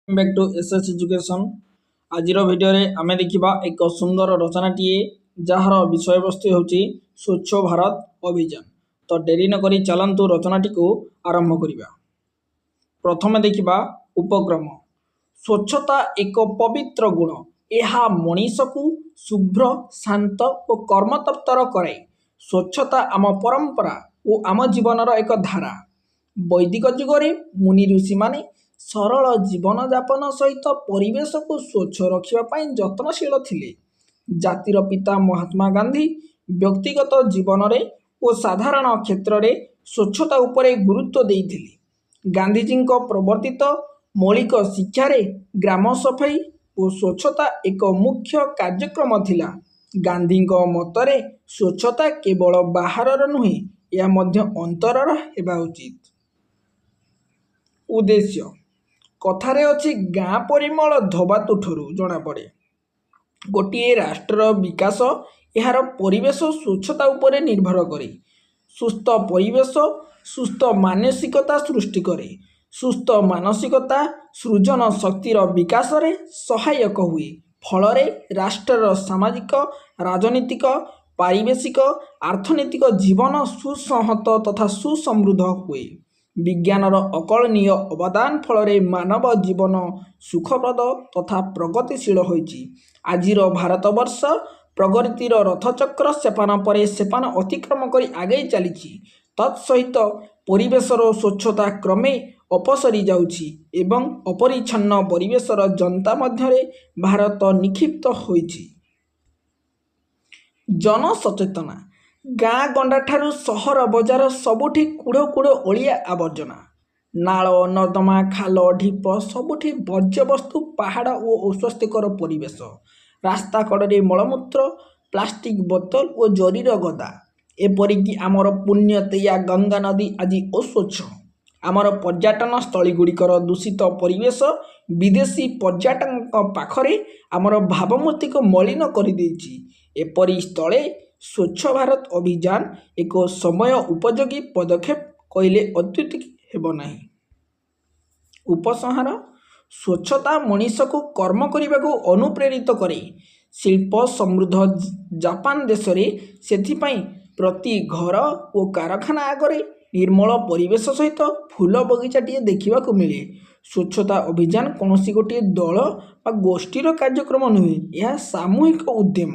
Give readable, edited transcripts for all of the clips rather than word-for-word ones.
Back to SS education. आज video आमे देखा एक सुंदर रचनाटीए जार विषय वस्तु होची स्वच्छ भारत अभियान। तो डेरी नक चलतु रचनाटी को आरंभ करवा। प्रथम देखा उपक्रम। स्वच्छता एक पवित्र गुण, यह मनीष को शुभ्र शांत और कर्मतप्तर करे। स्वच्छता आम परंपरा और आम जीवन एक धारा। वैदिक जुगरे मुनि ऋषि माने सरल जीवन यापन सहित परिवेश को स्वच्छ रखापी यत्नशील थिले। जातिर पिता महात्मा गांधी व्यक्तिगत जीवन में और साधारण क्षेत्र में स्वच्छता उपरे गुरुत्व देइथिले। गांधीजी प्रवर्तित मौलिक शिक्षा ग्राम सफाई और स्वच्छता एक मुख्य कार्यक्रम थिला। गांधी मतरे स्वच्छता केवल बाहर नुहे, यह मध्य अंतरर हेबा उचित। उद्देश्य कथारे अछि गाँ परिमल धोबा तुठरू जना पड़े। गोटे राष्ट्र विकास यार परिवेश स्वच्छता उपरे निर्भर करे। सुस्थ परिवेश सुस्थ मानसिकता सृष्टि करे। सुस्थ मानसिकता सृजन शक्तिर विकास रे सहायक हुए। फलरे राष्ट्रर सामाजिक राजनीतिक पारिवेशिक अर्थनैतिक जीवन सुसंहत तथा सुसमृद्ध हुए। विज्ञानर अकलनीय अवदान फल मानव जीवन सुखप्रद तथा प्रगतिशील होइछि। आजिर भारतवर्ष प्रगतिर रथचक्र सेपान पर सेपान अतिक्रम कर आगे चली। तत्सहित परिवेशर स्वच्छता क्रमे अपसरी जाउछि एवं अपरिच्छन्न परिवेशर जनता मध्य भारत निक्षिप्त होइछि। जन सचेतना गाँ गंडा ठारू सहर बजार सबुठी कूड़ कूड़ ओलिया आवर्जना, नाल नर्दमा खाल ढीप सबुठी वर्ज्यवस्तु पहाड़ और अस्वास्थ्यकर परिवेश। रास्ता कड़े मलमूत्र प्लास्टिक बोतल और जरीर गदा। एपरिकी आमर पुण्यतेया गंगा नदी आज अस्वच्छ। आमर पर्यटन स्थली गुड़िकर दूषित परिवेश विदेशी पर्यटक पाखरे आमर भावमूर्ति को मलिन कर देछि। एपरि स्थले स्वच्छ भारत अभियान एक समय उपयोगी पदक्षेप कहले अत्युक्ति हेब नाही। उपसंहार स्वच्छता मनीष को कर्म करने को अनुप्रेरित करे। शिल्प समृद्ध जापान देश में सेथिपाई प्रति घर और कारखाना आगरे निर्मल परिवेश सहित फूल बगीचाटी देखा मिले। स्वच्छता अभियान कौन गोटे दल बा गोष्ठीर कार्यक्रम नुहे, यह सामूहिक उद्यम।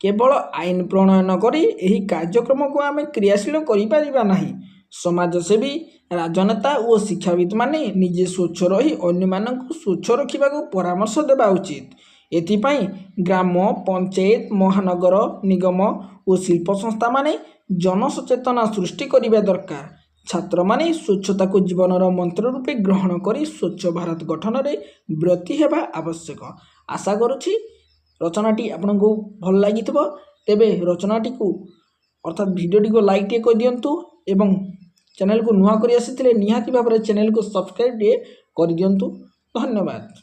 केवल आईन प्रणयन करी एही कार्यक्रम को आम क्रियाशील करिपारिबा नाही। समाजसेवी राजनेता और शिक्षाविद माने निजे स्वच्छ रही अन्य मानक स्वच्छ रखा परामर्श देवा उचित। एथिपाई ग्राम पंचायत महानगर निगम और शिल्प संस्था माने जनसचेतना सृष्टि करिबा दरकार। छात्र माने स्वच्छता को जीवनर मंत्र रूपे ग्रहण करी स्वच्छ भारत गठन में ब्रती हेबा आवश्यक। आशा करुछि रचनाटी आपको भल लगी। तेबे रचनाटी को अर्थात भिडियोटी को लाइक टे कर दियंतु एवं चैनल को नुआ करी आसी निहाती भाव चैनल को सब्सक्राइब कर दियंतु। धन्यवाद।